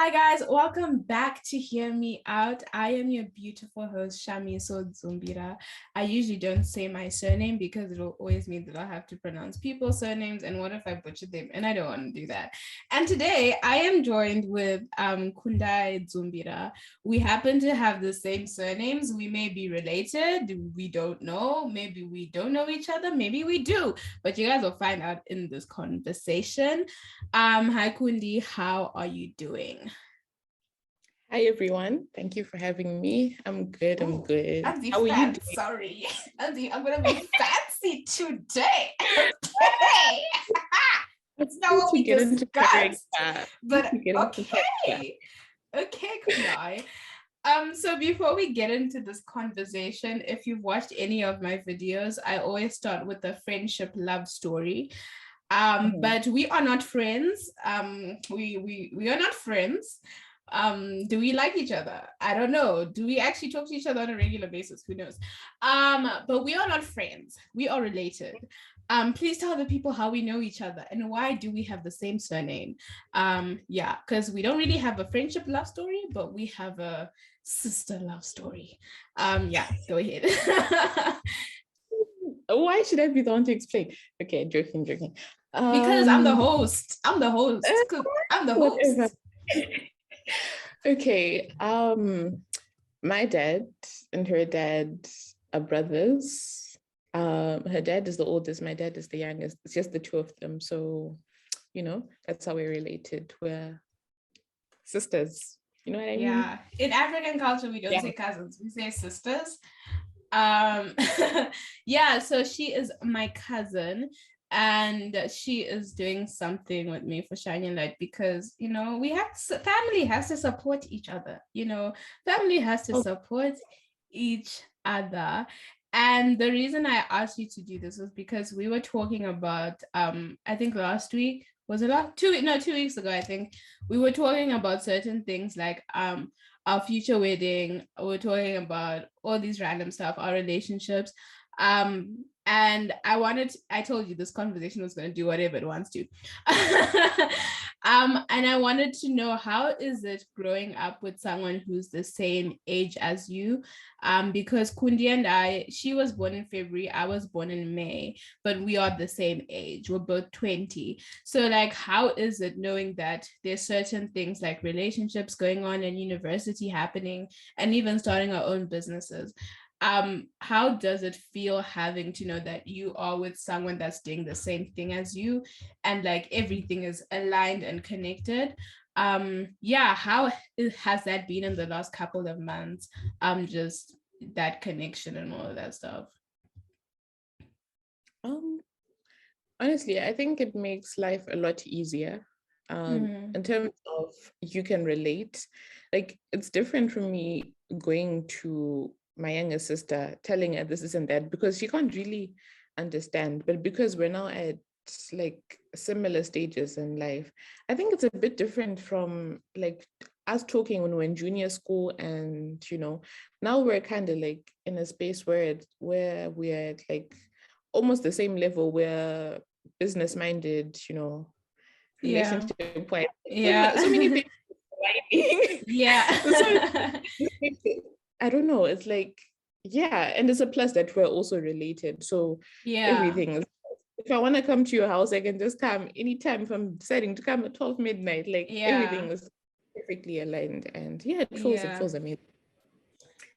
Hi guys, welcome back to Hear Me Out. I am your beautiful host, Shamiso Zumbira. I usually don't say my surname because it'll always mean that I'll have to pronounce people's surnames, and what if I butcher them? And I don't want to do that. And today I am joined with Kundai Zumbira. We happen to have the same surnames. We may be related. We don't know. Maybe we don't know each other. Maybe we do. But you guys will find out in this conversation. Hi Kundi, how are you doing? Hi everyone. Thank you for having me. I'm good. I'm good. How are you doing? Sorry. I'm gonna be fancy today. Okay. That's not what we discussed. But okay. Okay, Kunai. So before we get into this conversation, if you've watched any of my videos, I always start with a friendship love story. But we are not friends. We are not friends. Do we like each other? I don't know. Do we actually talk to each other on a regular basis? Who knows? But we are not friends. We are related. Please tell the people how we know each other and why do we have the same surname. Yeah, because we don't really have a friendship love story, but we have a sister love story. Yeah, go ahead. Why should I be the one to explain? Okay, joking. Because I'm the host. I'm the host. I'm the host. Okay. My dad and her dad are brothers. Her dad is the oldest, my dad is the youngest. It's just the two of them. So, that's how we're related. We're sisters. You know what I mean? Yeah. In African culture, we don't say cousins, we say sisters. Yeah, so she is my cousin and she is doing something with me for Shining Light because we have family has to support each other. Family has to support each other. And the reason I asked you to do this was because we were talking about I think last week was it 2 weeks ago, I think we were talking about certain things like our future wedding. We're talking about all these random stuff, our relationships. And I told you this conversation was going to do whatever it wants to. And I wanted to know, how is it growing up with someone who's the same age as you? Because Kundi and she was born in February, I was born in May, but we are the same age. We're both 20. So like, how is it knowing that there's certain things like relationships going on in university happening and even starting our own businesses? How does it feel having to know that you are with someone that's doing the same thing as you and like everything is aligned and connected? Yeah, how has that been in the last couple of months? Just that connection and all of that stuff. Honestly, I think it makes life a lot easier. In terms of you can relate. Like, it's different from me going to my younger sister, telling her this and that, because she can't really understand. But because we're now at like similar stages in life, I think it's a bit different from like us talking when we're in junior school, and now we're kind of like in a space where we're at like almost the same level. We're business minded, relationship wise. Yeah. So many things. Yeah. So I don't know. It's like, yeah, and it's a plus that we're also related. So everything is. If I want to come to your house, I can just come anytime. If I'm deciding to come at 12 midnight, like everything is perfectly aligned, and it feels amazing.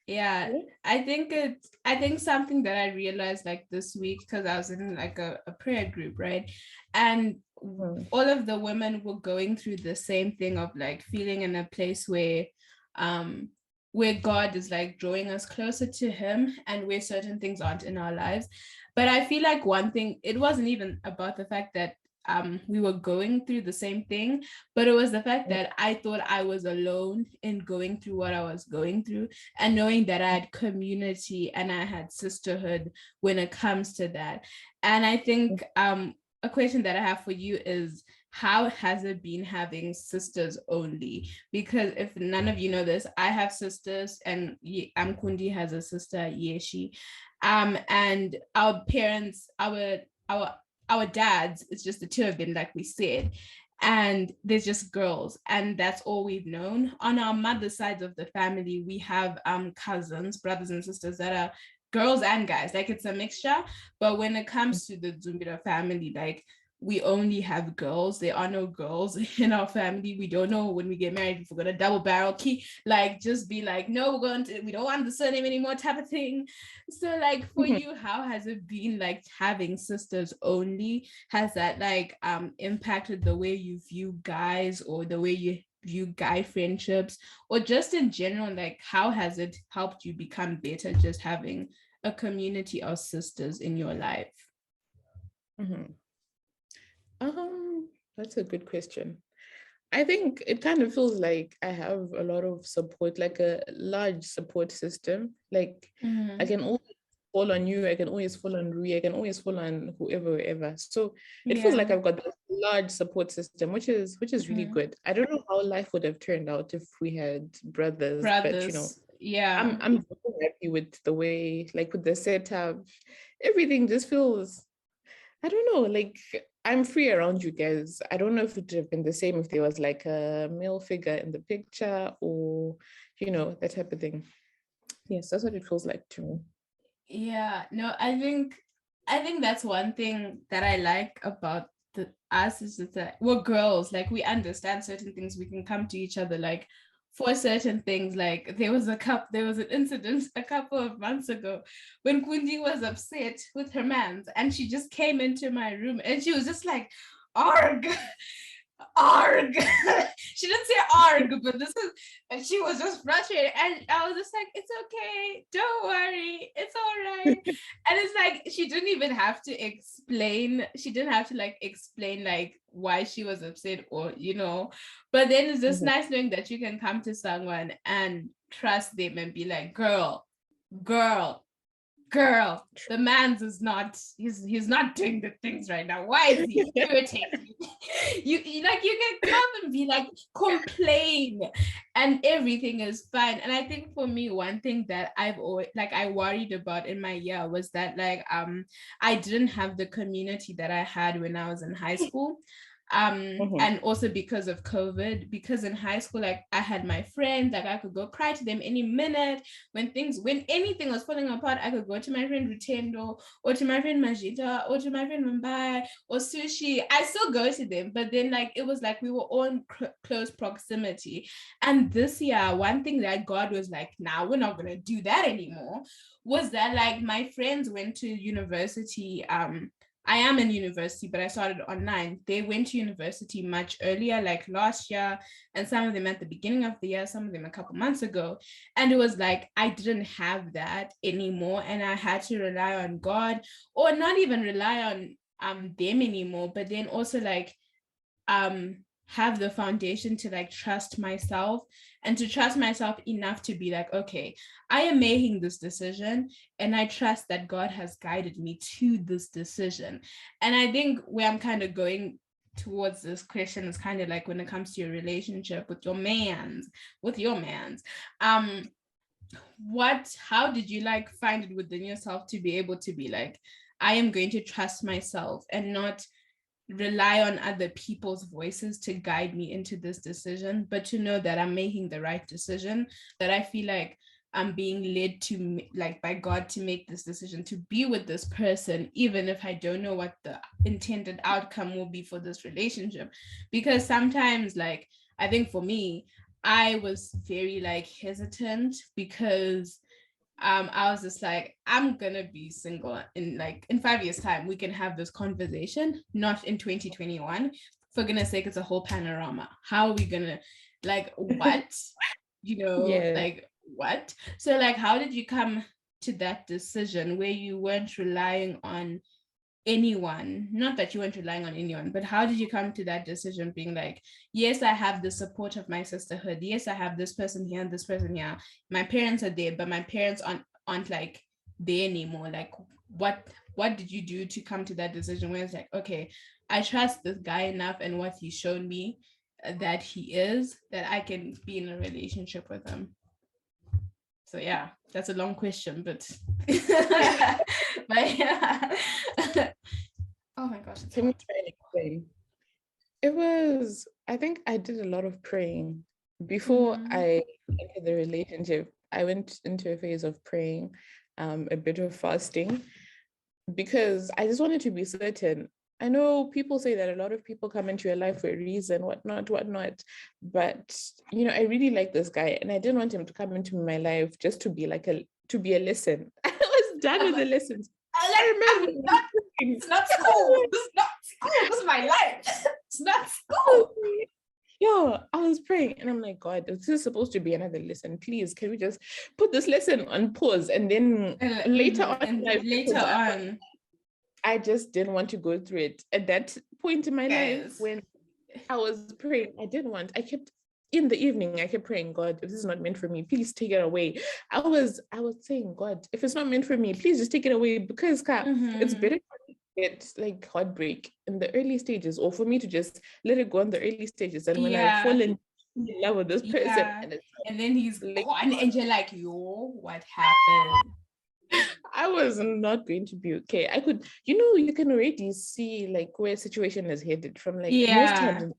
Yeah, I think something that I realized like this week, because I was in like a prayer group, right? And all of the women were going through the same thing of like feeling in a place where God is like drawing us closer to him and where certain things aren't in our lives. But I feel like one thing, it wasn't even about the fact that we were going through the same thing, but it was the fact that I thought I was alone in going through what I was going through, and knowing that I had community and I had sisterhood when it comes to that. And I think a question that I have for you is, how has it been having sisters only? Because if none of you know this, I have sisters, and Kundi has a sister, Yeshi. And our parents, our dads, it's just the two of them, like we said. and there's just girls, and that's all we've known. On our mother's side of the family, we have cousins, brothers and sisters that are girls and guys, like it's a mixture. But when it comes to the Zumbira family, like we only have girls. There are no girls in our family. We don't know when we get married if we're gonna double barrel key, like just be like, no, we don't want the surname anymore type of thing. So like for you, how has it been like having sisters only? Has that like impacted the way you view guys or the way you view guy friendships, or just in general, like how has it helped you become better just having a community of sisters in your life? That's a good question. I think it kind of feels like I have a lot of support, like a large support system. Like I can always fall on you, I can always fall on Rui, I can always fall on whoever. So it feels like I've got this large support system, which is really good. I don't know how life would have turned out if we had brothers. But you know, I'm so happy with the way, like with the setup, everything just feels, I don't know, like I'm free around you guys. I don't know if it would have been the same if there was like a male figure in the picture, or, you know, that type of thing. Yes, that's what it feels like to me. Yeah, no, I think that's one thing that I like about us is that we're girls. Like we understand certain things. We can come to each other like for certain things. Like there was an incident a couple of months ago when Kundi was upset with her mans, and she just came into my room and she was just like, arg. Arg. She didn't say arg, but and she was just frustrated, and I was just like, it's okay, don't worry, it's all right. And it's like she didn't even have to explain, like why she was upset, or you know. But then it's just nice knowing that you can come to someone and trust them and be like, girl, the man's is not, he's not doing the things right now. Why is he irritating you? You like, you can come and be like, complain, and everything is fine. And I think for me, one thing that I've always I worried about in my year was that I didn't have the community that I had when I was in high school. And also because of COVID, because in high school, like I had my friends, like I could go cry to them any minute. When anything was falling apart, I could go to my friend Rutendo, or to my friend Majita, or to my friend Mumbai, or Sushi. I still go to them, but then like it was like we were all in close proximity. And this year, one thing that God was like, nah, we're not gonna do that anymore, was that like my friends went to university. I am in university, but I started online. They went to university much earlier, like last year, and some of them at the beginning of the year, some of them a couple months ago. And it was like, I didn't have that anymore. And I had to rely on God, or not even rely on them anymore, but then also like have the foundation to like trust myself, and to trust myself enough to be like, okay, I am making this decision, and I trust that God has guided me to this decision. And I think where I'm kind of going towards this question is kind of like when it comes to your relationship with your mans, how did you like find it within yourself to be able to be like, I am going to trust myself and not rely on other people's voices to guide me into this decision, but to know that I'm making the right decision, that I feel like I'm being led to, like, by God, to make this decision to be with this person, even if I don't know what the intended outcome will be for this relationship. Because sometimes, like, I think for me, I was very like hesitant because I was just like, I'm gonna be single in 5 years time. We can have this conversation, not in 2021. For goodness sake, it's a whole panorama. How are we gonna, like, what? Like what? So like, how did you come to that decision where you weren't relying on anyone? Not that you weren't relying on anyone, but how did you come to that decision being like, yes, I have the support of my sisterhood, yes, I have this person here and this person here, my parents are there, but my parents aren't like there anymore? Like, what did you do to come to that decision where it's like, okay, I trust this guy enough and what he's shown me that he is, that I can be in a relationship with him? So yeah, that's a long question, but but yeah. Oh my gosh. Can we try and explain? I think I did a lot of praying. Before I entered the relationship, I went into a phase of praying, a bit of fasting, because I just wanted to be certain. I know people say that a lot of people come into your life for a reason, whatnot. But I really like this guy, and I didn't want him to come into my life just to be a lesson. I was done with the lessons. I remember it's not school. This is not school. This is my life. It's not school. Yeah, I was praying and I'm like, God, this is supposed to be another lesson. Please, can we just put this lesson on pause? And then later on, I just didn't want to go through it. At that point in my life, when I was praying, I kept in the evening, I kept praying, God, if this is not meant for me, please take it away. I was saying, God, if it's not meant for me, please just take it away, because it's better to get like heartbreak in the early stages, or for me to just let it go in the early stages. And when I fall in love with this person, and then he's gone, and you're like, yo, what happened? I was not going to be okay. I could, you can already see like where situation is headed from most times.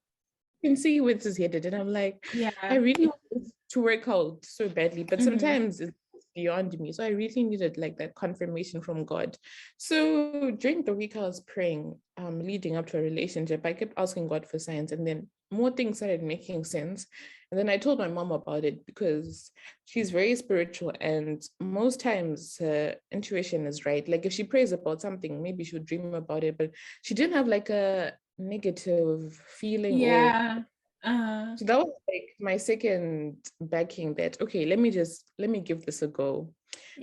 You can see where this is headed, and I'm like, I really want this to work out so badly, but sometimes it's beyond me. So I really needed like that confirmation from God. So during the week I was praying, leading up to a relationship, I kept asking God for signs, and then more things started making sense. And then I told my mom about it, because she's very spiritual, and most times her intuition is right. Like if she prays about something, maybe she'll dream about it, but she didn't have like a negative feeling. So that was like my second backing that, okay, let me give this a go.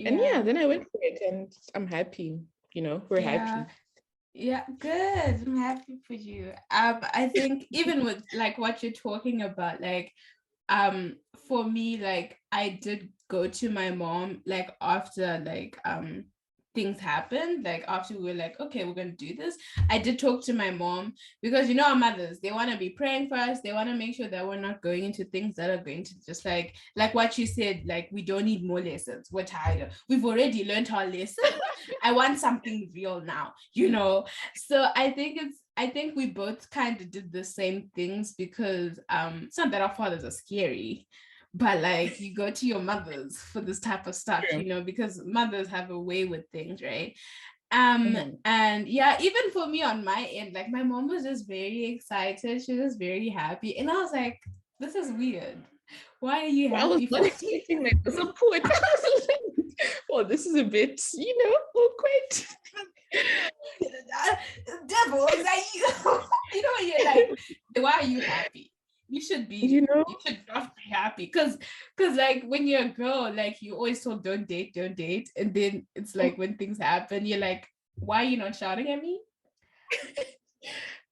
And then I went for it, and I'm happy. We're happy. Yeah, good. I'm happy for you. I think even with like what you're talking about, like for me, like I did go to my mom like after like things happened, like after we were like, okay, we're gonna do this. I did talk to my mom, because our mothers, they want to be praying for us, they want to make sure that we're not going into things that are going to just like what you said, like we don't need more lessons, we're tired, we've already learned our lesson. I want something real now, so I think we both kind of did the same things, because it's not that our fathers are scary, but like you go to your mothers for this type of stuff, because mothers have a way with things, right? And even for me on my end, like my mom was just very excited, she was very happy, and I was like, this is weird, why are you happy? I was not expecting like the support. I was like, oh, this is a bit, awkward. Devil, is that you? You're like, why are you happy? You should be, you should not be happy, because like when you're a girl, like you always told don't date, and then it's like when things happen, you're like, why are you not shouting at me?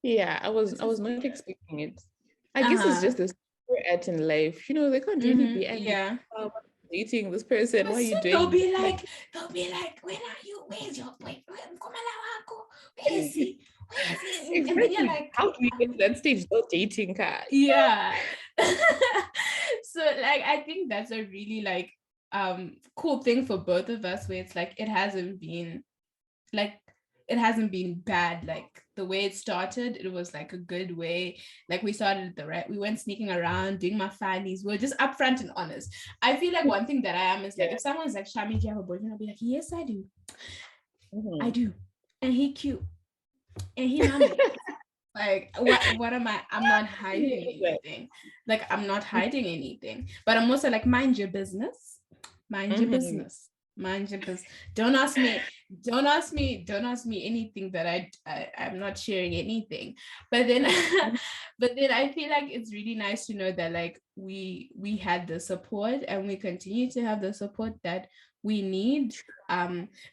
I was not expecting it. I guess it's just this we're at in life, they can't really be angry. Dating this person, what are you doing? They'll be like, when are you, where's your boyfriend? Where is he? Exactly. And then you're like, how do we get to that stage without dating her? So like I think that's a really like cool thing for both of us, where it's like it hasn't been bad. Like the way it started, it was like a good way. Like we started we went sneaking around doing my fannies, we're just upfront and honest. I feel like one thing that I am is like, if someone's like, Shami, do you have a boyfriend? I'll be like, yes, I do. I do, and he cute, and he mommy. Like what am I'm not hiding anything. Like I'm not hiding anything, but I'm also like, mind your business. Your business. Don't ask me anything that I'm not sharing anything. But then I feel like it's really nice to know that like we had the support, and we continue to have the support that we need,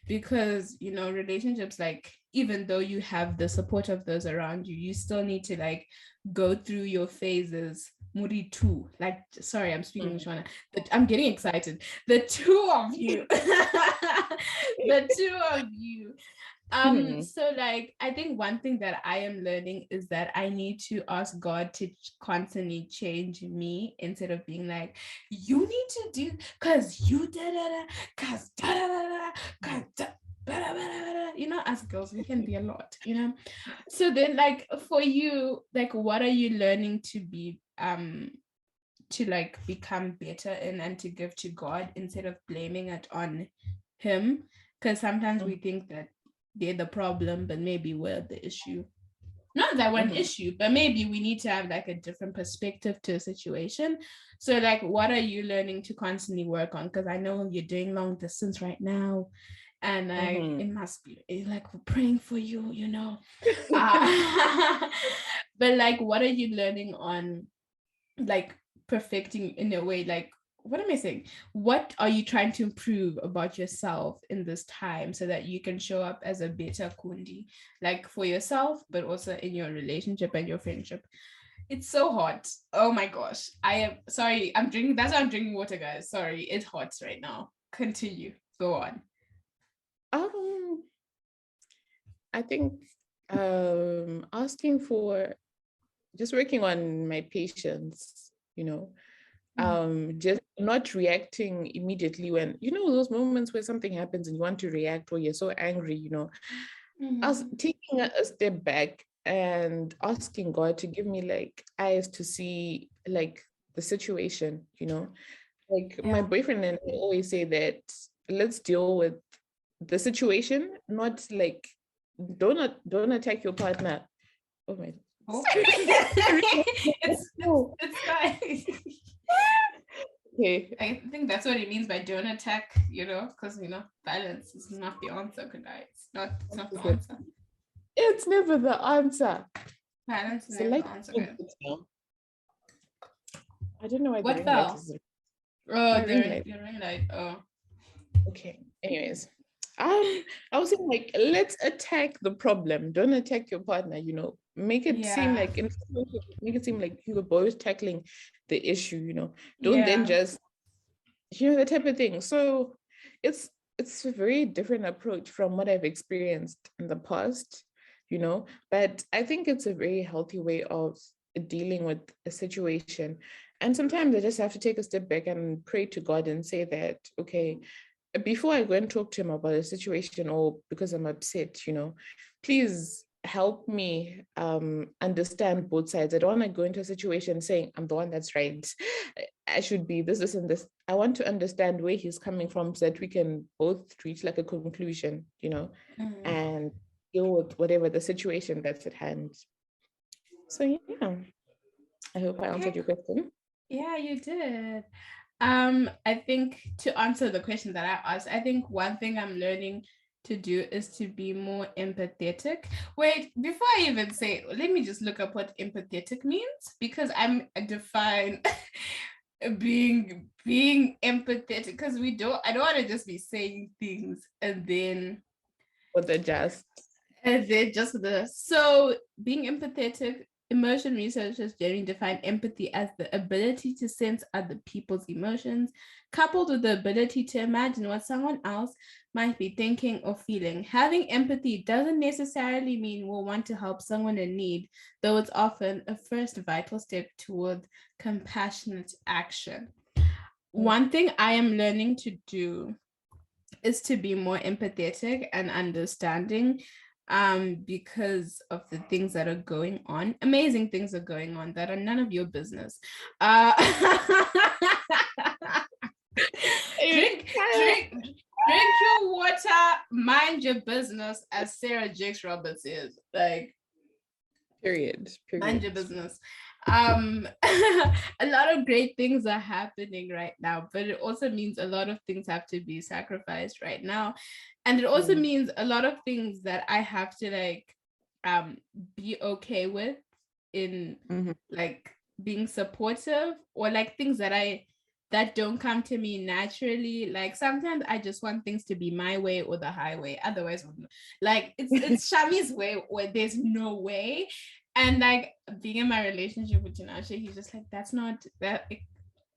because relationships, like even though you have the support of those around you, you still need to like go through your phases. Muri too, like, sorry, I'm speaking Shona, but I'm getting excited. The two of you. So like I think one thing that I am learning is that I need to ask God to constantly change me, instead of being like, you need to do because you da da da, because da da da da, you know, as girls, we can be a lot, you know. So then, like, for you, like, what are you learning to be, to like become better in and to give to God instead of blaming it on him? Because sometimes we think that they're the problem, but maybe we're the issue. Not that we're an issue, but maybe we need to have like a different perspective to a situation. So like, what are you learning to constantly work on? Because I know you're doing long distance right now, and like it must be like we're praying for you, you know. But like, what are you learning on, like, perfecting in a way, like, what am I saying? What are you trying to improve about yourself in this time so that you can show up as a better Kundi, like for yourself, but also in your relationship and your friendship? It's so hot. Oh my gosh. I am sorry. I'm drinking. That's why I'm drinking water, guys. Sorry. It's hot right now. Continue. Go on. I think asking for, just working on my patience, you know, just not reacting immediately when, you know, those moments where something happens and you want to react or you're so angry, you know, us taking a step back and asking God to give me like eyes to see like the situation, you know, like my boyfriend and I always say that let's deal with the situation, not like don't attack your partner. Oh my. Oh. it's fine. Okay. I think that's what it means by don't attack, you know, because you know violence is not the answer, Kundai. It's not the answer. It's never the answer. Violence is never the answer. I don't know why what the ring fell? light is. Oh, the ring light. Oh. Okay. Anyways. I was saying like let's attack the problem. Don't attack your partner, you know. Make it seem like you were both tackling the issue, you know. Don't then just, you know, the type of thing. So it's a very different approach from what I've experienced in the past, you know, but I think it's a very healthy way of dealing with a situation. And sometimes I just have to take a step back and pray to God and say that, okay, before I go and talk to him about a situation or because I'm upset, you know, please help me understand both sides. I don't want to go into a situation saying I'm the one that's right. I should be this, and this. I want to understand where he's coming from so that we can both reach like a conclusion, you know, and deal with whatever the situation that's at hand. So yeah, I hope I answered your question. Yeah, you did. I think to answer the question that I asked, I think one thing I'm learning to do is to be more empathetic. Wait, before I even say, let me just look up what empathetic means, because I'm define being empathetic, because I don't want to just be saying things and then so being empathetic. Emotion researchers generally define empathy as the ability to sense other people's emotions, coupled with the ability to imagine what someone else might be thinking or feeling. Having empathy doesn't necessarily mean we'll want to help someone in need, though it's often a first vital step toward compassionate action. One thing I am learning to do is to be more empathetic and understanding, because of the things that are going on. Amazing things are going on that are none of your business. Drink your water, mind your business, as Sarah Jakes Roberts is. Like, period. Mind your business. A lot of great things are happening right now, but it also means a lot of things have to be sacrificed right now. And it also means a lot of things that I have to like be okay with in like being supportive, or like things that don't come to me naturally. Like sometimes I just want things to be my way or the highway. Otherwise, like it's Shami's way where there's no way. And like being in my relationship with Tinashe, he's just like, that's not that.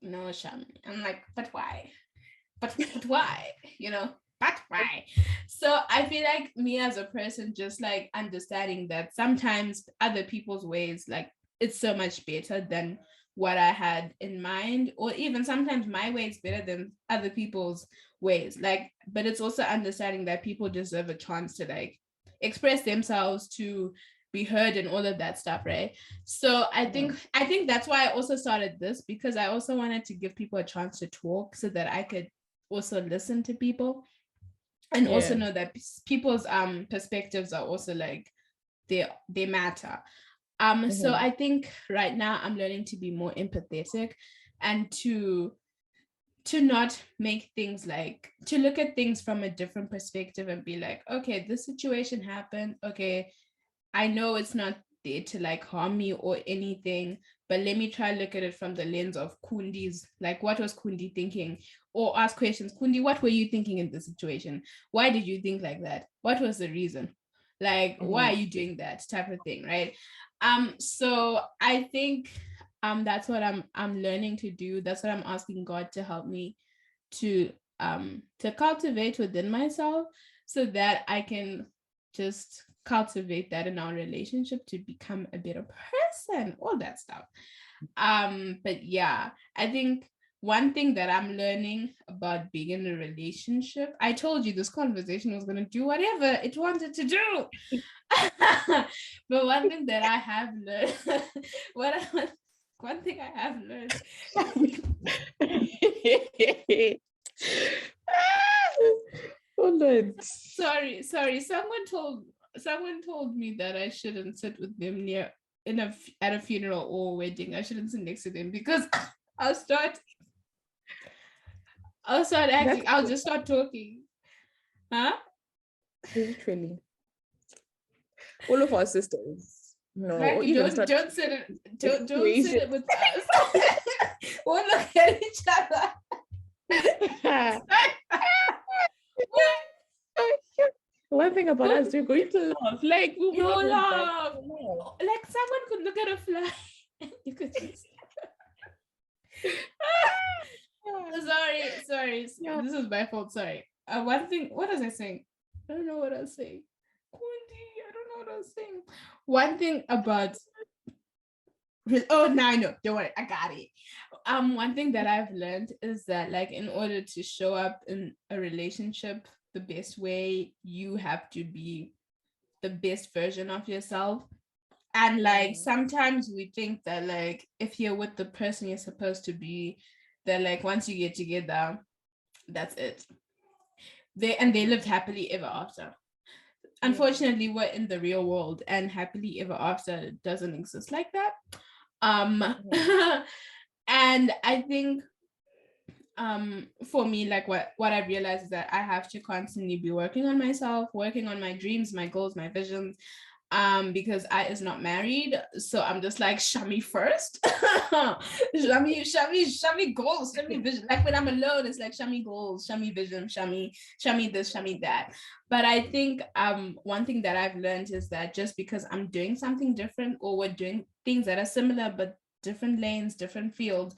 No, Shami. I'm like, but why? But why? You know, but why? So I feel like me as a person, just like understanding that sometimes other people's ways, like it's so much better than what I had in mind, or even sometimes my way is better than other people's ways. Like, but it's also understanding that people deserve a chance to like express themselves, to be heard, and all of that stuff, right? So I think that's why I also started this, because I also wanted to give people a chance to talk so that I could also listen to people, and also know that people's perspectives are also like they matter. So I think right now I'm learning to be more empathetic, and to not make things like, to look at things from a different perspective and be like, okay, this situation happened, okay, I know it's not there to like harm me or anything, but let me try look at it from the lens of Kundi's, like, what was Kundi thinking? Or ask questions. Kundi, what were you thinking in this situation? Why did you think like that? What was the reason? Like, why are you doing that type of thing, right? So I think that's what I'm learning to do. That's what I'm asking God to help me to cultivate within myself, so that I can just cultivate that in our relationship to become a better person, all that stuff. But yeah, I think one thing that I'm learning about being in a relationship, I told you this conversation was going to do whatever it wanted to do. But one thing that I have learned, one thing I have learned. Oh Lord. Sorry. Someone told me that I shouldn't sit with them at a funeral or a wedding. I shouldn't sit next to them because I'll start acting. I'll just start talking. Huh? Literally. All of our sisters. No, like, even don't sit it with us. We'll look at each other. One thing about us, we're going to laugh. Like, you laugh. Like, someone could look at a fly and you could just sorry. Yeah. This is my fault. Sorry. One thing, what was I saying? I don't know what I was saying. I don't know what I was saying. One thing about now I know. Don't worry, I got it. One thing that I've learned is that, like, in order to show up in a relationship the best way, you have to be the best version of yourself. And like, sometimes we think that, like, if you're with the person you're supposed to be, that like once you get together, that's it. They lived happily ever after. Unfortunately, we're in the real world, and happily ever after doesn't exist like that. And I think for me, like, what I realized is that I have to constantly be working on myself, working on my dreams, my goals, my visions, because I is not married, so I'm just like, shami first. shami goals, shami vision. Like, when I'm alone, it's like shami goals, shami vision, shami this, shami that. But I think one thing that I've learned is that just because I'm doing something different, or we're doing things that are similar but different lanes, different fields,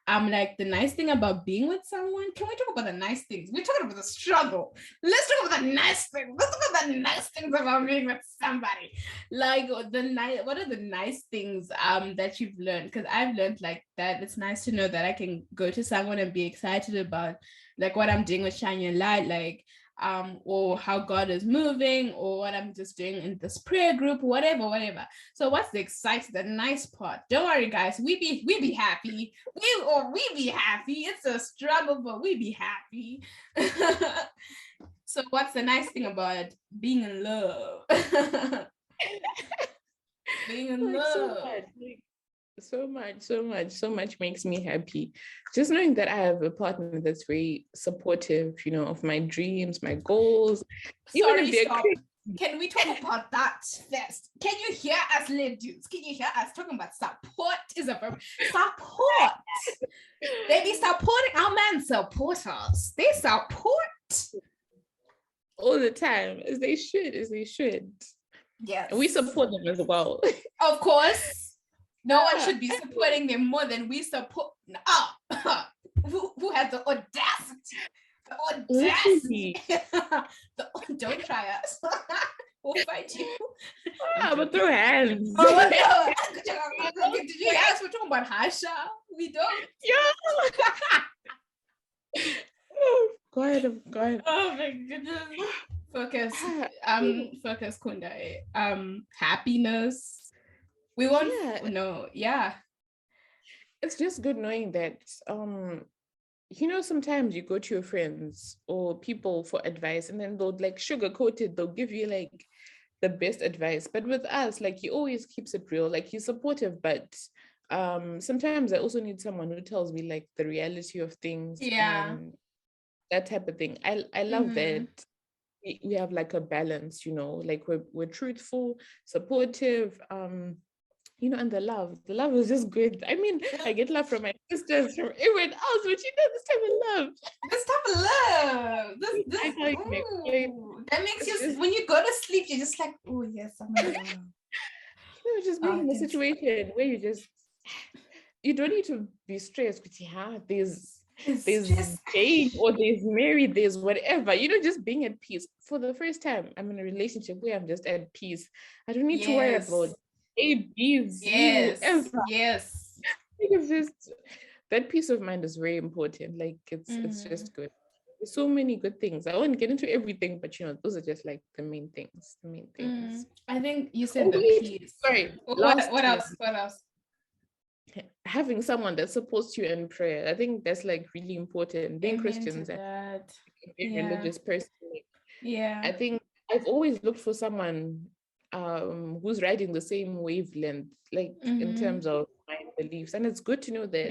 like, the nice thing about being with someone, can we talk about the nice things? We're talking about the struggle. Let's talk about the nice things. Let's talk about the nice things about being with somebody. Like, what are the nice things that you've learned? Because I've learned, like, that it's nice to know that I can go to someone and be excited about, like, what I'm doing with Shine Your Light, like, or how God is moving, or what I'm just doing in this prayer group, whatever. So what's the exciting, the nice part? Don't worry, guys, we be happy. We be happy. It's a struggle, but we be happy. So what's the nice thing about being in love? Being in love. So much makes me happy. Just knowing that I have a partner that's very supportive, of my dreams, my goals. Sorry, stop. Can we talk about that first? Can you hear us, ladies? Can you hear us talking about support? Is a verb. Support. They be supporting our men. Support us. They support all the time, as they should. Yes. And we support them as well. Of course. No one should be supporting them more than we support. Who has the audacity? The audacity. Don't try us. We'll fight you. But throw hands. Oh, no. Did yes, we're talking about Hasha. We don't. Yeah. Oh God. Oh my goodness. Focus. Focus, Kundai. Happiness. We want. Yeah. It's just good knowing that. Sometimes you go to your friends or people for advice, and then they'll like sugarcoat it. They'll give you like the best advice, but with us, like, he always keeps it real. Like, he's supportive, but sometimes I also need someone who tells me like the reality of things and that type of thing. I love that we have like a balance, like we're truthful, supportive, and the love is just good. I mean, I get love from my sisters, from everyone else, but this type of love. That makes you, when you go to sleep, you're just like, oh yes, I'm in love. Just being in a situation where you don't need to be stressed, but there's Jane, or there's Mary, there's whatever, just being at peace. For the first time, I'm in a relationship where I'm just at peace. I don't need to worry about ABs. Yes. Because that peace of mind is very important. Like, it's just good. There's so many good things. I won't get into everything, but those are just like the main things. I think you said peace. Sorry. What else? Having someone that supports you in prayer. I think that's like really important. Being Christians and being religious person. I think I've always looked for someone who's riding the same wavelength, like in terms of my beliefs. And it's good to know that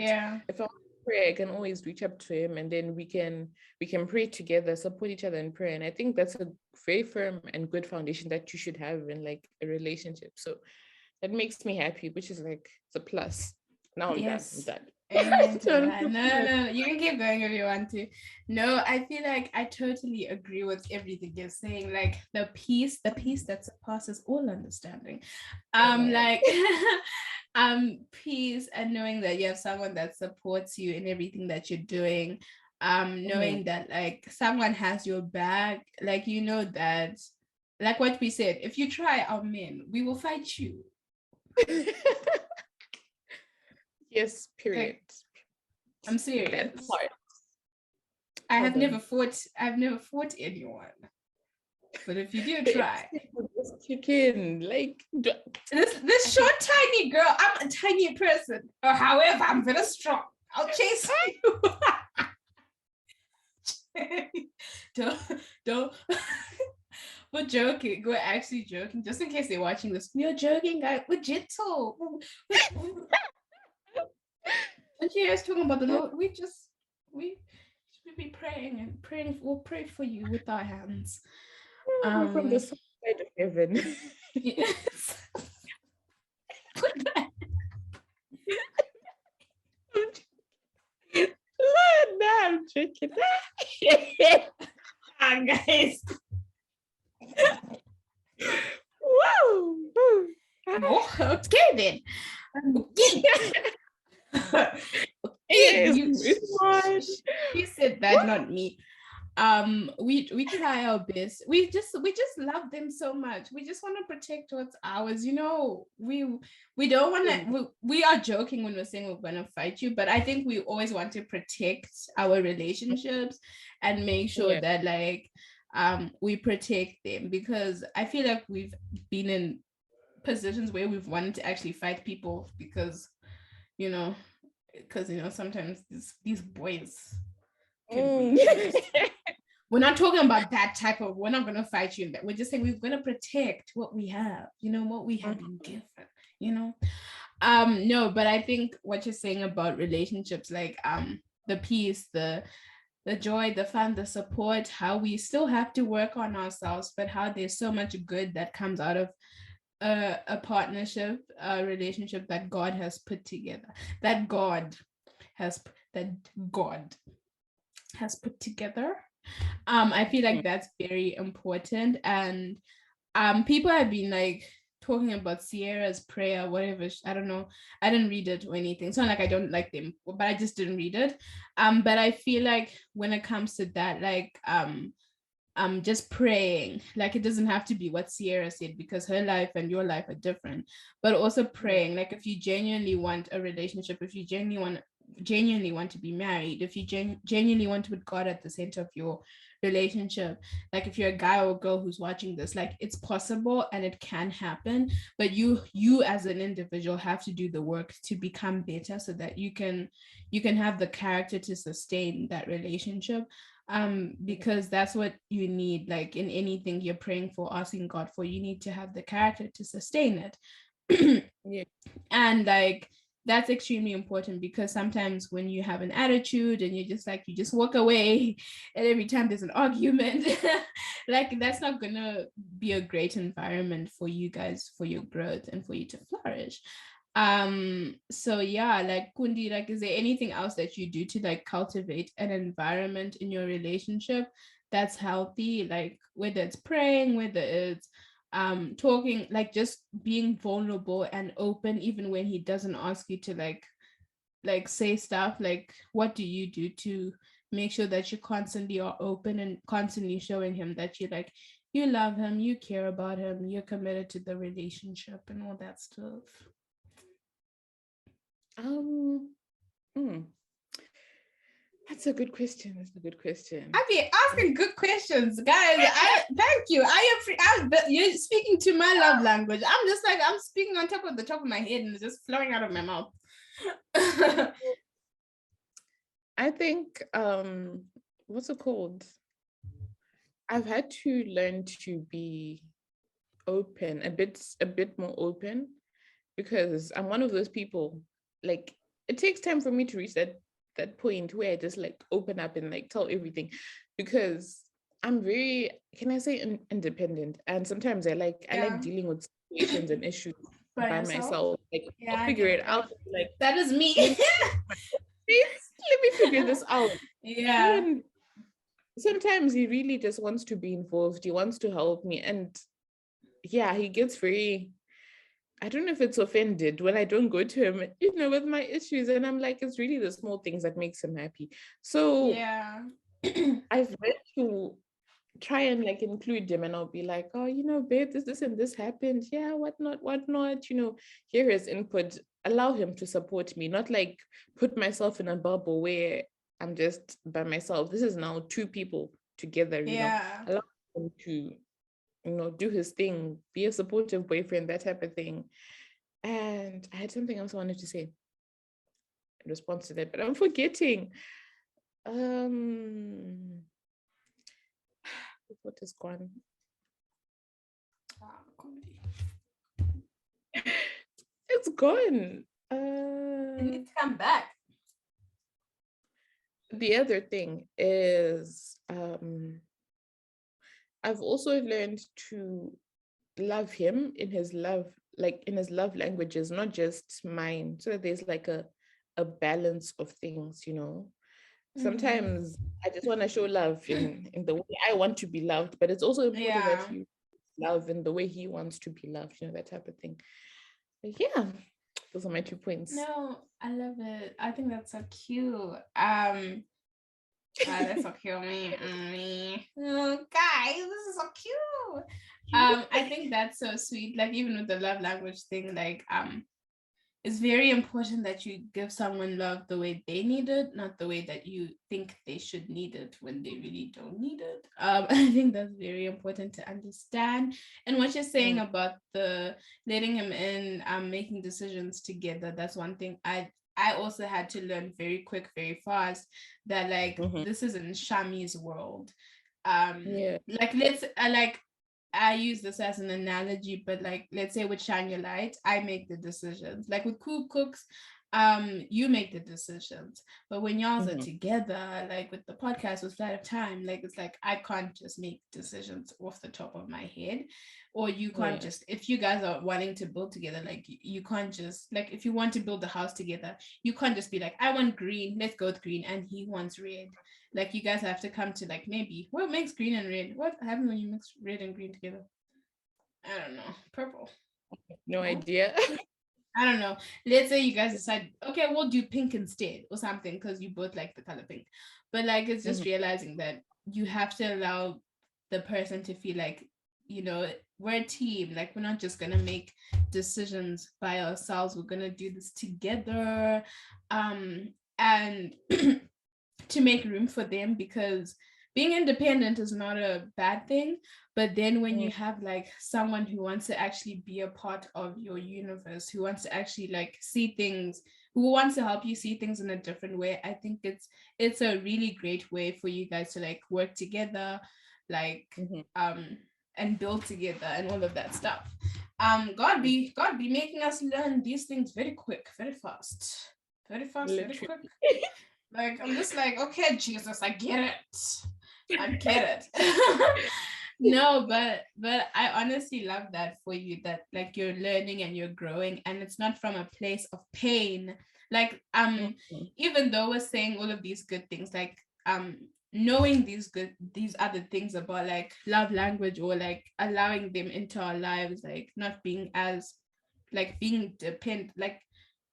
if I pray, I can always reach up to him, and then we can pray together, support each other in prayer. And I think that's a very firm and good foundation that you should have in like a relationship. So that makes me happy, which is like, it's a plus. Now I'm done. Amen to that. No, you can keep going if you want to. No, I feel like I totally agree with everything you're saying. Like the peace that surpasses all understanding. Peace, and knowing that you have someone that supports you in everything that you're doing. Knowing that like someone has your back, like that, like what we said, if you try our men, we will fight you. Yes, period. I'm serious. I have never fought anyone. But if you do try, just kick in. Like this short, tiny girl, I'm a tiny person. Or however, I'm very strong. I'll chase you. Don't. We're joking. We're actually joking. Just in case they're watching this, we're joking, guys. We're gentle. And she is talking about the Lord. We should be praying. We'll pray for you with our hands. From the side of heaven. Yes. No, I'm joking. Guys. Whoa. Okay then. You said that, not me. We try our best. We just love them so much. We just want to protect what's ours. We don't want to. We are joking when we're saying we're gonna fight you, but I think we always want to protect our relationships and make sure that like we protect them, because I feel like we've been in positions where we've wanted to actually fight people because sometimes these boys can we're not talking about that type of, we're not going to fight you in that. We're just saying we're going to protect what we have, what we have been given, no, but I think what you're saying about relationships, like the peace, the joy, the fun, the support, how we still have to work on ourselves, but how there's so much good that comes out of a partnership, a relationship that God has put together, that God has put together. I feel like that's very important, and people have been like talking about Sierra's prayer, whatever. I don't know. I didn't read it or anything. It's not like I don't like them, but I just didn't read it. But I feel like when it comes to that, like just praying. Like, it doesn't have to be what Sierra said, because her life and your life are different, but also praying. Like, if you genuinely want a relationship, if you genuinely want to be married, if you genuinely want to put God at the center of your relationship, like if you're a guy or a girl who's watching this, like, it's possible and it can happen, but you as an individual have to do the work to become better, so that you can have the character to sustain that relationship. Because that's what you need. Like, in anything you're praying for, asking God for, you need to have the character to sustain it. Yeah. And like, that's extremely important, because sometimes when you have an attitude and you just walk away, and every time there's an argument, like, that's not gonna be a great environment for you guys, for your growth and for you to flourish. So yeah, like, Kundi, like, is there anything else that you do to like cultivate an environment in your relationship that's healthy, like whether it's praying, whether it's talking, like just being vulnerable and open, even when he doesn't ask you to like say stuff? Like, what do you do to make sure that you constantly are open and constantly showing him that you love him, you care about him, you're committed to the relationship and all that stuff? That's a good question. I've been asking good questions, guys. Thank you. You're speaking to my love language. I'm just like, I'm speaking on top of my head, and it's just flowing out of my mouth. I think what's it called? I've had to learn to be open, a bit more open, because I'm one of those people, like, it takes time for me to reach that point where I just like open up and like tell everything, because I'm very, can I say, independent, and sometimes I like dealing with situations and issues by myself. Like, I'll figure it out. Like, that is me. Let me figure this out. Yeah. And sometimes he really just wants to be involved. He wants to help me, and yeah, he gets very, I don't know if it's offended when I don't go to him, with my issues. And I'm like, it's really the small things that makes him happy. So yeah, I've learned to try and like include him, and I'll be like, oh, babe, this and this happened. Yeah, whatnot. Hear his input, allow him to support me, not like put myself in a bubble where I'm just by myself. This is now two people together, allow him to do his thing, be a supportive boyfriend, that type of thing. And I had something else I wanted to say in response to that, but I'm forgetting. What is gone? It's gone. It needs to come back. The other thing is, I've also learned to love him in his love languages, not just mine, so that there's like a balance of things. Sometimes I just want to show love in the way I want to be loved, but it's also important that you love in the way he wants to be loved, that type of thing. But yeah, those are my 2 points. No, I love it. I think that's so cute. That's so cute. Me. Oh, guys, this is so cute. I think that's so sweet. Like, even with the love language thing, like, it's very important that you give someone love the way they need it, not the way that you think they should need it when they really don't need it. I think that's very important to understand. And what you're saying about the letting him in, making decisions together, that's one thing I also had to learn very quick, very fast, that like this is in Shami's world. Like, I use this as an analogy, but like, let's say with Shine Your Light, I make the decisions. Like with Coop Cooks, you make the decisions. But when y'all are together, like with the podcast, with Flight of Time, like, it's like, I can't just make decisions off the top of my head. Or you can't just, if you guys are wanting to build together, like, you can't just, like, if you want to build a house together, you can't just be like, I want green, let's go with green, and he wants red. Like, you guys have to come to like, maybe what makes green and red? What happens when you mix red and green together? I don't know. Purple. No idea. I don't know. Let's say you guys decide, okay, we'll do pink instead or something, because you both like the color pink. But like, it's just realizing that you have to allow the person to feel like, we're a team. Like, we're not just gonna make decisions by ourselves. We're gonna do this together. And to make room for them, because being independent is not a bad thing, but then when you have like someone who wants to actually be a part of your universe, who wants to actually like see things, who wants to help you see things in a different way, I think it's a really great way for you guys to like work together, like and build together and all of that stuff. God be making us learn these things very quick, very fast, Literally. very quick. Like, I'm just like, okay, Jesus, I get it. No, but I honestly love that for you, that like you're learning and you're growing, and it's not from a place of pain. Like, even though we're saying all of these good things, like knowing these other things about like love language, or like allowing them into our lives, like not being as like being like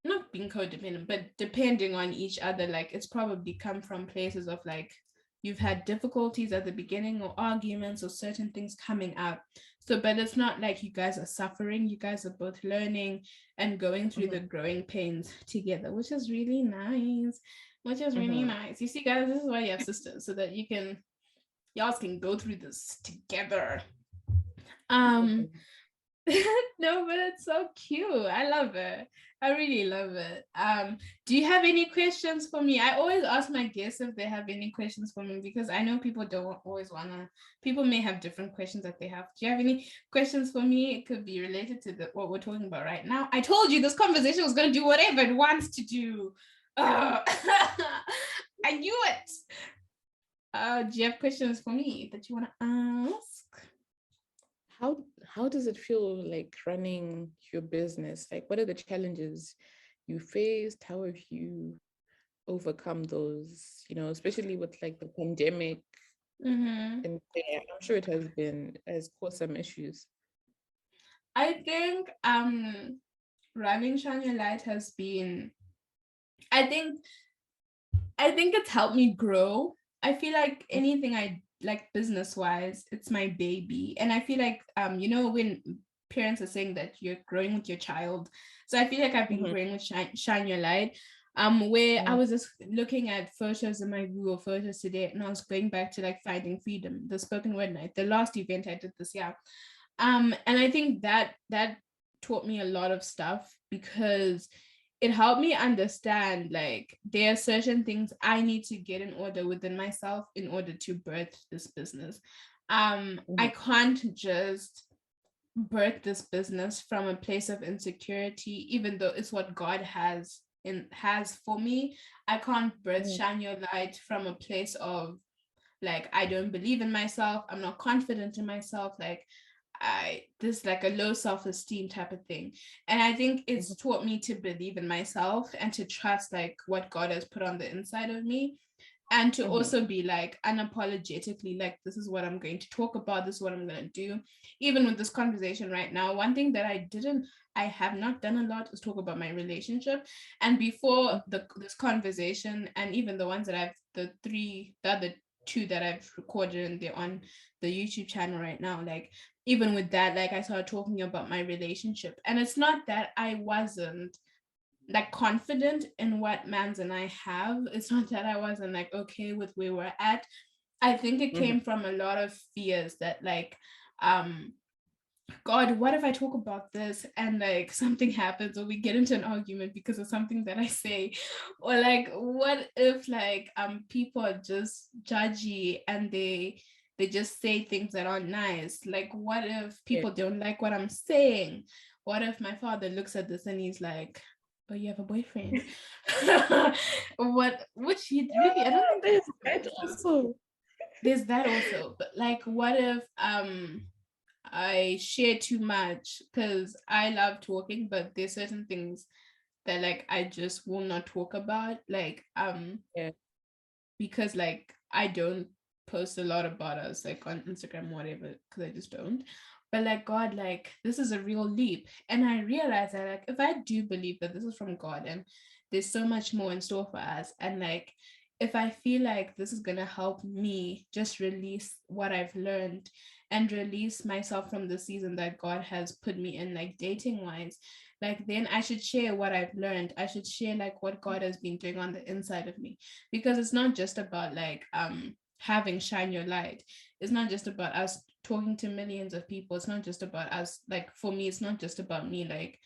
not being codependent, but depending on each other, like it's probably come from places of like you've had difficulties at the beginning, or arguments, or certain things coming up. So, but it's not like you guys are suffering. You guys are both learning and going through the growing pains together, which is really nice. You see, guys, this is why you have sisters, so that y'all can go through this together. No, but it's so cute. I love it. I really love it. Do you have any questions for me? I always ask my guests if they have any questions for me, because I know people don't always people may have different questions that they have. Do you have any questions for me? It could be related to what we're talking about right now. I told you this conversation was going to do whatever it wants to do. I knew it. Do you have questions for me that you want to ask? How does it feel like running your business? Like, what are the challenges you faced? How have you overcome those, especially with like the pandemic? And I'm sure it has caused some issues. I think running Shine Your Light has been, I think it's helped me grow. I feel like anything I like business wise, it's my baby. And I feel like when parents are saying that you're growing with your child, so I feel like I've been growing with Shine Your Light. Where I was just looking at photos in my Google Photos today, and I was going back to like Finding Freedom, the spoken word night, the last event I did this year. And I think that taught me a lot of stuff, because it helped me understand like there are certain things I need to get in order within myself in order to birth this business. I can't just birth this business from a place of insecurity, even though it's what God has for me. I can't birth Shine Your Light from a place of like I don't believe in myself, I'm not confident in myself, like this like a low self-esteem type of thing. And I think it's taught me to believe in myself and to trust like what God has put on the inside of me, and to also be like unapologetically like, this is what I'm going to talk about, this is what I'm going to do. Even with this conversation right now, one thing that I have not done a lot is talk about my relationship. And before this conversation, and even the ones that the other two that I've recorded, and they're on the YouTube channel right now, like even with that, like I started talking about my relationship. And it's not that I wasn't like confident in what Mans and I have. It's not that I wasn't like okay with where we're at. I think it came from a lot of fears that like God, what if I talk about this and like something happens, or we get into an argument because of something that I say? Or like what if like people are just judgy and they just say things that aren't nice? Like what if people don't like what I'm saying? What if my father looks at this and he's like, oh, you have a boyfriend? Which he really, I don't think there's that also. But like what if I share too much, because I love talking, but there's certain things that like I just will not talk about, like because like I don't post a lot about us like on Instagram, whatever, because I just don't. But like God, like this is a real leap, and I realize that like if I do believe that this is from God and there's so much more in store for us, and like if I feel like this is going to help me just release what I've learned and release myself from the season that God has put me in, like dating wise, like then I should share what I've learned. I should share like what God has been doing on the inside of me, because it's not just about like having shine your light. It's not just about us talking to millions of people. It's not just about us, like for me, it's not just about me like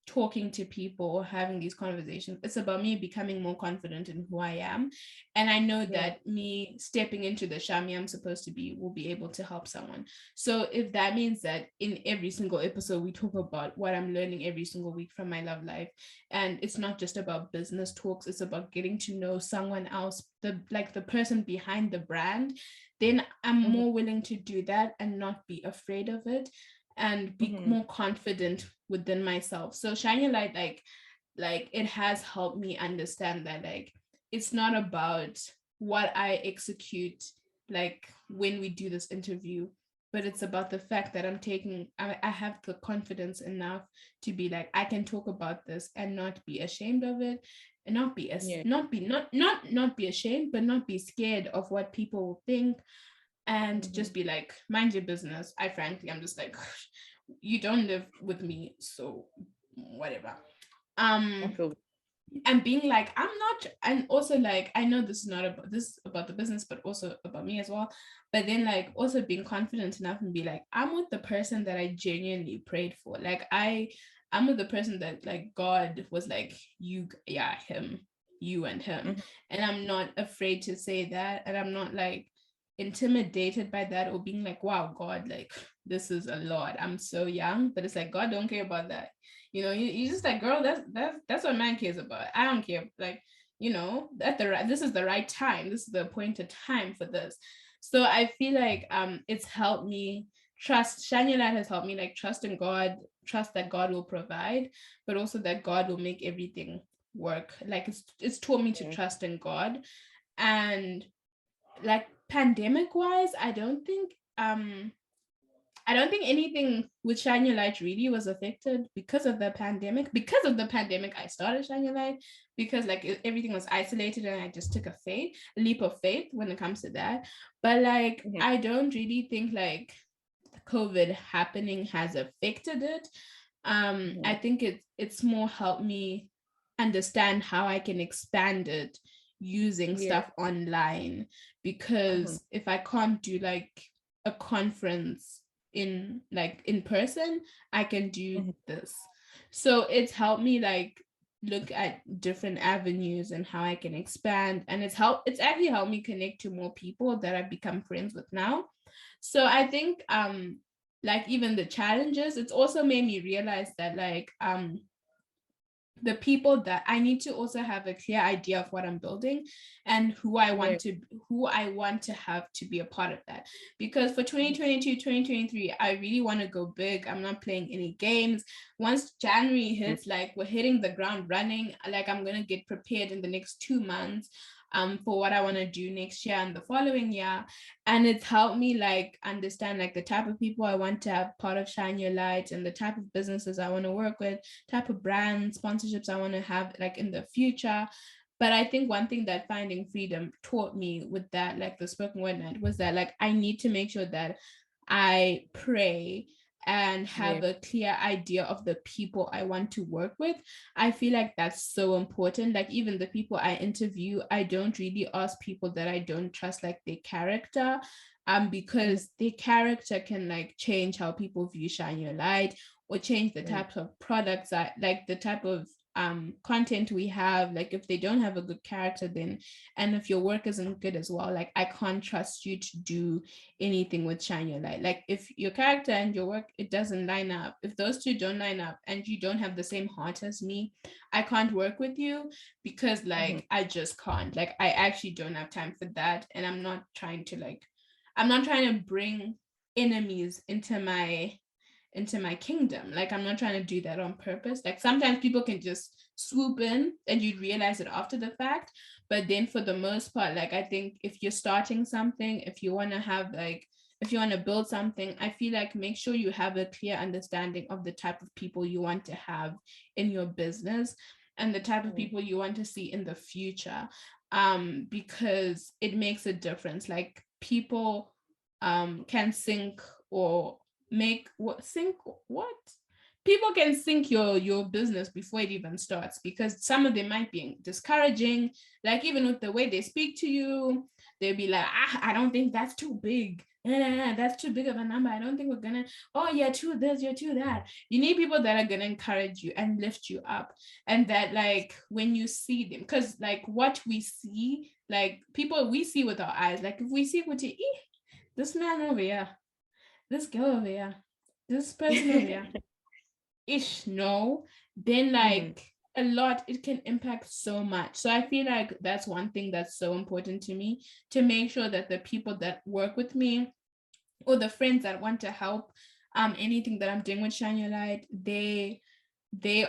talking to people or having these conversations. It's about me becoming more confident in who I am. And I know that me stepping into the Shami I'm supposed to be will be able to help someone. So if that means that in every single episode we talk about what I'm learning every single week from my love life, and it's not just about business talks, it's about getting to know someone else, the person behind the brand, then I'm more willing to do that and not be afraid of it and be more confident within myself. So shine your light, like it has helped me understand that like it's not about what I execute like when we do this interview, but it's about the fact that I have the confidence enough to be like, I can talk about this and not be ashamed of it, and not be not be ashamed, but not be scared of what people will think, and just be like, mind your business. I'm just like, you don't live with me, so whatever. And being like, I'm not, and also like, I know this is not about this about the business, but also about me as well. But then like also being confident enough and be like, I'm with the person that I genuinely prayed for. Like I'm with the person that like God was like, him, you and him. And I'm not afraid to say that. And I'm not like intimidated by that or being like, wow, God, like this is a lot. I'm so young. But it's like, God don't care about that. You just like, girl, that's what man cares about. I don't care. Like, this is the right time. This is the appointed time for this. So I feel like it's helped me trust. Shine Your Light has helped me like trust in God, trust that God will provide, but also that God will make everything work. Like it's taught me to trust in God. And like pandemic wise, I don't think anything with Shine Your Light really was affected because of the pandemic. Because of the pandemic, I started Shine Your Light because like everything was isolated, and I just took a leap of faith when it comes to that. But like, I don't really think like COVID happening has affected it. I think it's more helped me understand how I can expand it using stuff online, because if I can't do like a conference in person, I can do this. So it's helped me like look at different avenues and how I can expand, and it's actually helped me connect to more people that I've become friends with now. So I think like even the challenges, it's also made me realize that like the people that I need to also have a clear idea of what I'm building and who I want to have to be a part of that. Because for 2022, 2023, I really want to go big. I'm not playing any games. Once January hits, like we're hitting the ground running, like I'm going to get prepared in the next 2 months for what I want to do next year and the following year. And it's helped me like understand like the type of people I want to have part of Shine Your Light, and the type of businesses I want to work with, type of brand sponsorships I want to have like in the future. But I think one thing that Finding Freedom taught me with that, like the spoken word night, was that like I need to make sure that I pray and have a clear idea of the people I want to work with. I feel like that's so important. Like even the people I interview, I don't really ask people that I don't trust like their character, because their character can like change how people view Shine Your Light, or change the types of products like the type of content we have. Like if they don't have a good character, then, and if your work isn't good as well, like I can't trust you to do anything with Shine Your Light. Like if your character and your work, it doesn't line up, if those two don't line up and you don't have the same heart as me, I can't work with you, because like I just can't. Like I actually don't have time for that. And I'm not trying to bring enemies into my kingdom. Like I'm not trying to do that on purpose. Like sometimes people can just swoop in and you realize it after the fact, but then for the most part, like I think if you're starting something, if you want to build something, I feel like make sure you have a clear understanding of the type of people you want to have in your business. and the type of people you want to see in the future, because it makes a difference. Like people can sync or make what sync what people can sync your business before it even starts, because some of them might be discouraging, like even with the way they speak to you, they'll be like, I don't think that's too big. That's too big of a number. I don't think we're gonna, oh, you're too this, you're too that. You need people that are gonna encourage you and lift you up. And that, like, when you see them, because like what we see, like people we see with our eyes, like if we see what you eat, this man over here, this girl over here, this person over here, no, then like a lot, it can impact so much. So I feel like that's one thing that's so important to me, to make sure that the people that work with me or the friends that want to help anything that I'm doing with Shine Your Light, they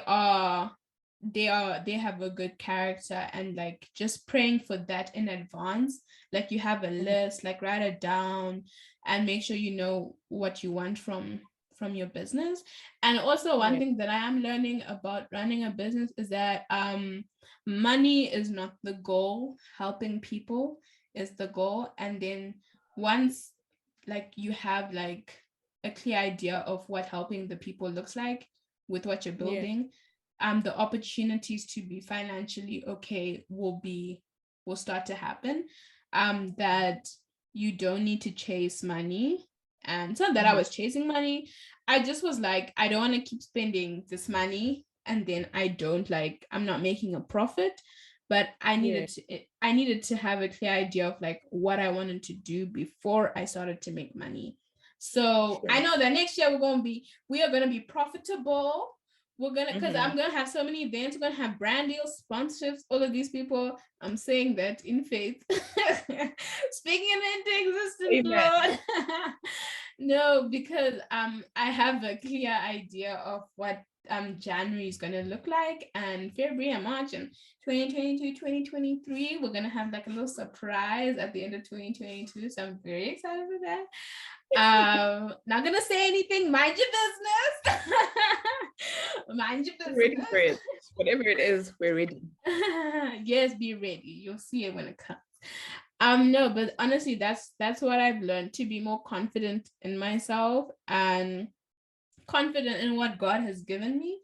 have a good character, and like just praying for that in advance. Like you have a list, like write it down and make sure you know what you want from your business. And also one thing that I am learning about running a business is that money is not the goal, helping people is the goal. And then once like you have like a clear idea of what helping the people looks like with what you're building, the opportunities to be financially okay will start to happen. That you don't need to chase money. And it's not that I was chasing money. I just was like, I don't want to keep spending this money and then I'm not making a profit. But I needed to have a clear idea of like what I wanted to do before I started to make money. So I know that next year we are gonna be profitable. We're gonna, because I'm gonna have so many events, we're gonna have brand deals, sponsorships, all of these people. I'm saying that in faith. Speaking it into existence, Lord. No, because I have a clear idea of what January is gonna look like, and February and March and 2022, 2023, we're gonna have like a little surprise at the end of 2022. So I'm very excited for that. Not gonna say anything. Mind your business. Mind your business. Ready for it. Whatever it is, we're ready. Yes, be ready. You'll see it when it comes. No, but honestly, that's what I've learned, to be more confident in myself and confident in what God has given me,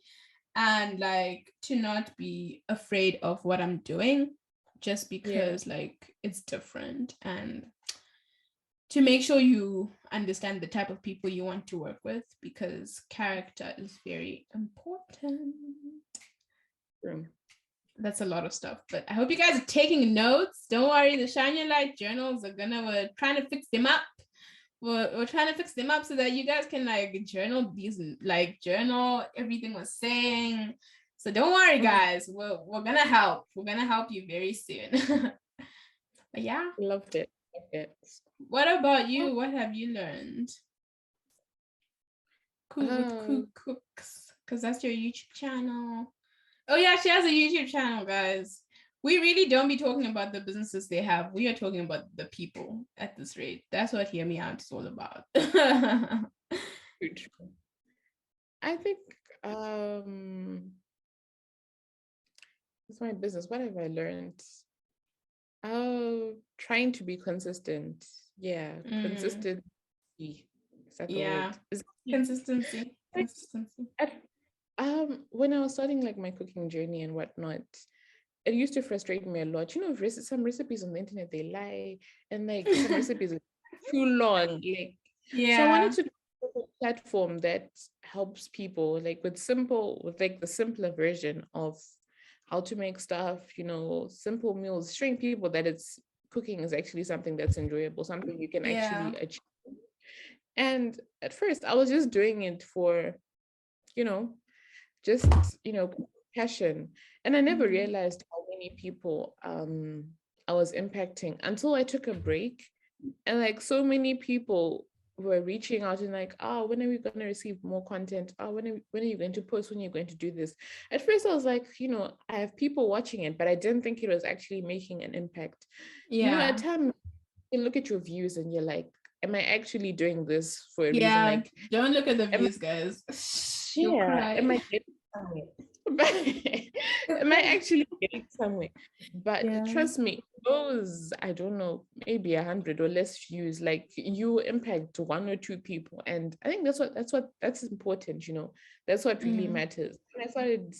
and like to not be afraid of what I'm doing just because like it's different, and to make sure you understand the type of people you want to work with, because character is very important. That's a lot of stuff, but I hope you guys are taking notes. Don't worry, the Shine Your Light journals we're trying to fix them up. We're trying to fix them up so that you guys can like journal everything we're saying. So don't worry, guys. We're gonna help. We're gonna help you very soon. But yeah, loved it. What about you? What have you learned? With Cooks, because that's your YouTube channel. Oh yeah, she has a YouTube channel, guys. We really don't be talking about the businesses they have. We are talking about the people at this rate. That's what Hear Me Out is all about. I think it's my business. What have I learned? Trying to be consistent. Consistency. Is that the word? Consistency. When I was starting like my cooking journey and whatnot, it used to frustrate me a lot. You know, some recipes on the internet, they lie, and like some recipes are too long. Like, so I wanted to do a platform that helps people like with like the simpler version of how to make stuff, you know, simple meals, showing people that cooking is actually something that's enjoyable, something you can actually achieve. And at first I was just doing it for, just, passion. And I never realized how many people I was impacting until I took a break. And like so many people were reaching out and like, when are we going to receive more content? When are you going to post? When are you going to do this? At first I was like, I have people watching it, but I didn't think it was actually making an impact. At times you look at your views and you're like, am I actually doing this for a reason? Like, don't look at the views, guys. Am I getting Am I actually getting somewhere? But trust me, those, I don't know, maybe 100 or less views, like you impact one or two people. And I think that's important, that's what really matters. When I started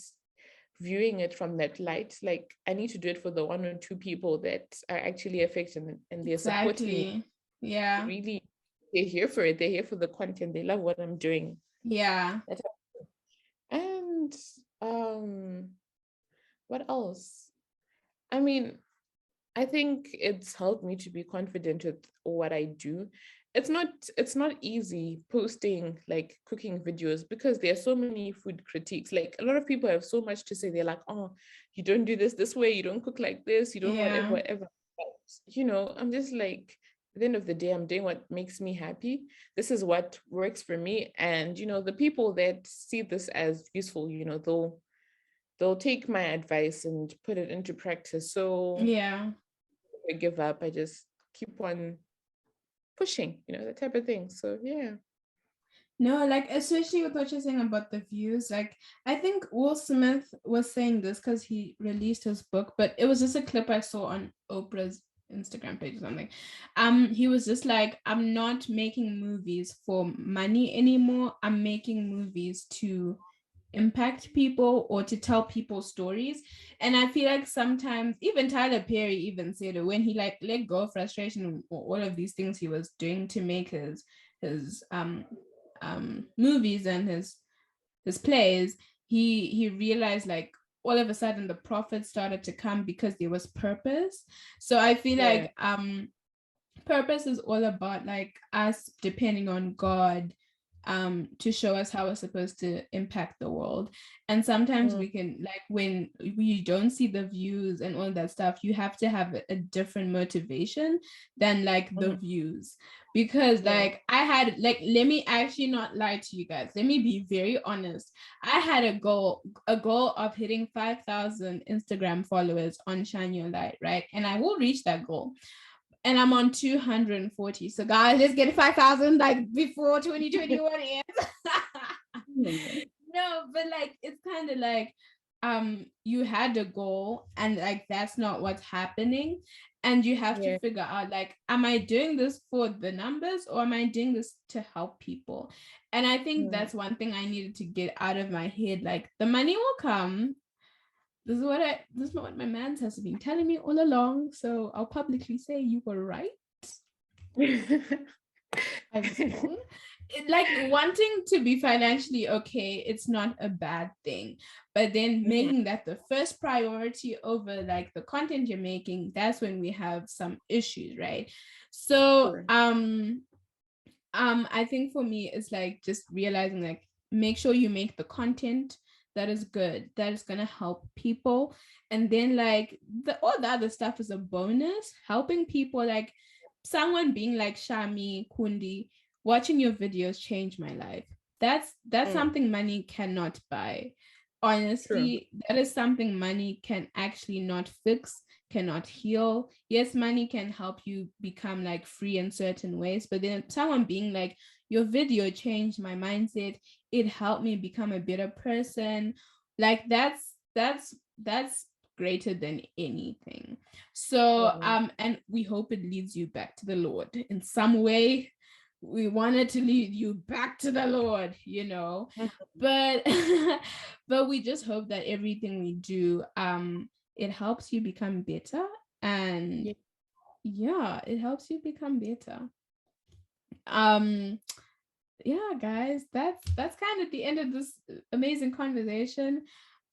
viewing it from that light, like I need to do it for the one or two people that are actually affected and they're supporting me. Yeah. Really, they're here for it. They're here for the content. They love what I'm doing. Yeah. And what else? I mean, I think it's helped me to be confident with what I do. It's not easy posting like cooking videos because there are so many food critiques. Like a lot of people have so much to say. They're like, oh, you don't do this way, you don't cook like this, you don't whatever. But, I'm just like, at the end of the day, I'm doing what makes me happy. This is what works for me. And the people that see this as useful, they'll take my advice and put it into practice. So yeah, I give up. I just keep on pushing, that type of thing. So yeah. No, like especially with what you're saying about the views, like I think Will Smith was saying this because he released his book, but it was just a clip I saw on Oprah's Instagram page or something. He was just like, I'm not making movies for money anymore. I'm making movies to impact people or to tell people stories. And I feel like sometimes even Tyler Perry even said it when he like let go of frustration or all of these things he was doing to make his movies and his plays, he realized like all of a sudden the profits started to come because there was purpose. So I feel like purpose is all about like us depending on God to show us how we're supposed to impact the world. And sometimes we can, like, when we don't see the views and all that stuff, you have to have a different motivation than like the views, because like I had, like, let me actually not lie to you guys, let me be very honest, I had a goal of hitting 5,000 Instagram followers on Shine Your Light, right? And I will reach that goal, and I'm on 240. So guys, let's get 5,000 like before 2021 ends. No, but like it's kind of like you had a goal and like that's not what's happening, and you have to figure out like, am I doing this for the numbers or am I doing this to help people? And I think that's one thing I needed to get out of my head. Like the money will come. This is what my man has been telling me all along. So I'll publicly say you were right. I was wrong. Like wanting to be financially okay, it's not a bad thing. But then making that the first priority over like the content you're making, that's when we have some issues, right? So I think for me it's like just realizing like, make sure you make the content that is good, that is going to help people, and then like all the other stuff is a bonus. Helping people, like someone being like Shami Kundi, watching your videos changed my life. That's something money cannot buy. Honestly, that is something money can actually not fix, cannot heal. Yes, money can help you become like free in certain ways, but then someone being like, your video changed my mindset, it helped me become a better person, like that's greater than anything. So and we hope it leads you back to the Lord in some way. We wanted to lead you back to the Lord, but but we just hope that everything we do it helps you become better, and it helps you become better. Yeah, guys, that's kind of the end of this amazing conversation.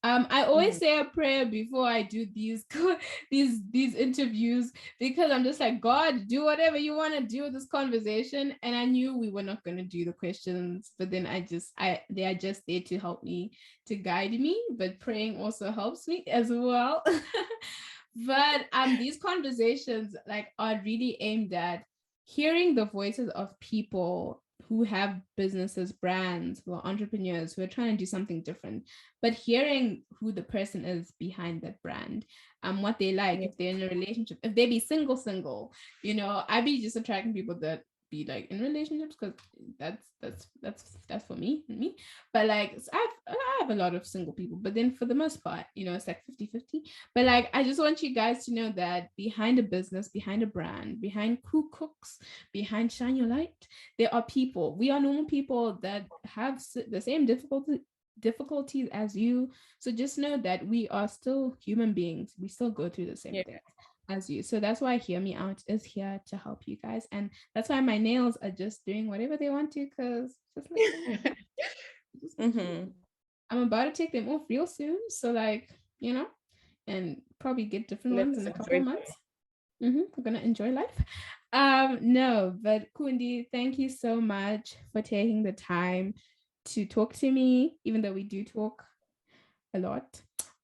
I always say a prayer before I do these these interviews, because I'm just like, God, do whatever you want to do with this conversation. And I knew we were not going to do the questions, but then they are just there to help me, to guide me, but praying also helps me as well. But these conversations like are really aimed at hearing the voices of people who have businesses, brands, who are entrepreneurs, who are trying to do something different, but hearing who the person is behind that brand, what they like, if they're in a relationship, if they be single, I be just attracting people that be like in relationships, because that's for me. But like I have a lot of single people, but then for the most part, it's like 50-50. But like I just want you guys to know that behind a business, behind a brand, behind Who Cooks, behind Shine Your Light, there are people. We are normal people that have the same difficulties as you. So just know that we are still human beings. We still go through the same thing as you. So that's why Hear Me Out is here to help you guys. And that's why my nails are just doing whatever they want to, because I'm about to take them off real soon. So like, and probably get different ones in a couple of months. We're gonna enjoy life. No, but Kundi, thank you so much for taking the time to talk to me, even though we do talk a lot.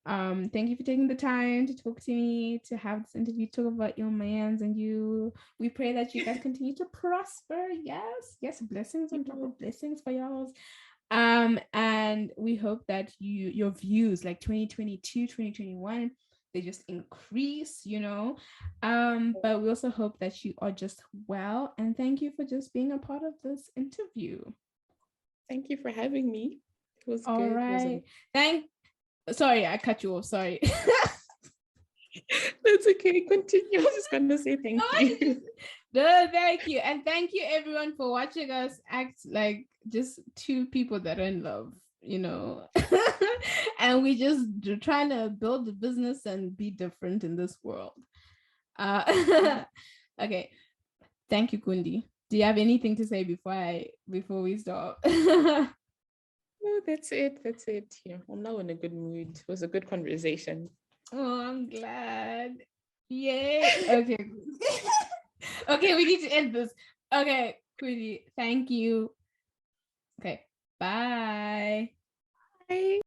Thank you for taking the time to talk to me, to have this interview, talk about your mans and you. We pray that you guys continue to prosper. Yes, blessings on top of blessings for y'all. And we hope that your views, like 2022, 2021, they just increase, but we also hope that you are just well, and thank you for just being a part of this interview. Thank you for having me. It was all good. right. Sorry, I cut you off. Sorry. That's okay. Continue. I was just gonna say thank you. No, thank you. And thank you everyone for watching us act like just two people that are in love, and we just trying to build the business and be different in this world. Okay. Thank you, Kundi. Do you have anything to say before we stop? No, that's it. I'm now in a good mood. It was a good conversation. Oh, I'm glad. Yay. Okay. Okay, we need to end this. Okay, Kundi, thank you. Okay, bye. Bye.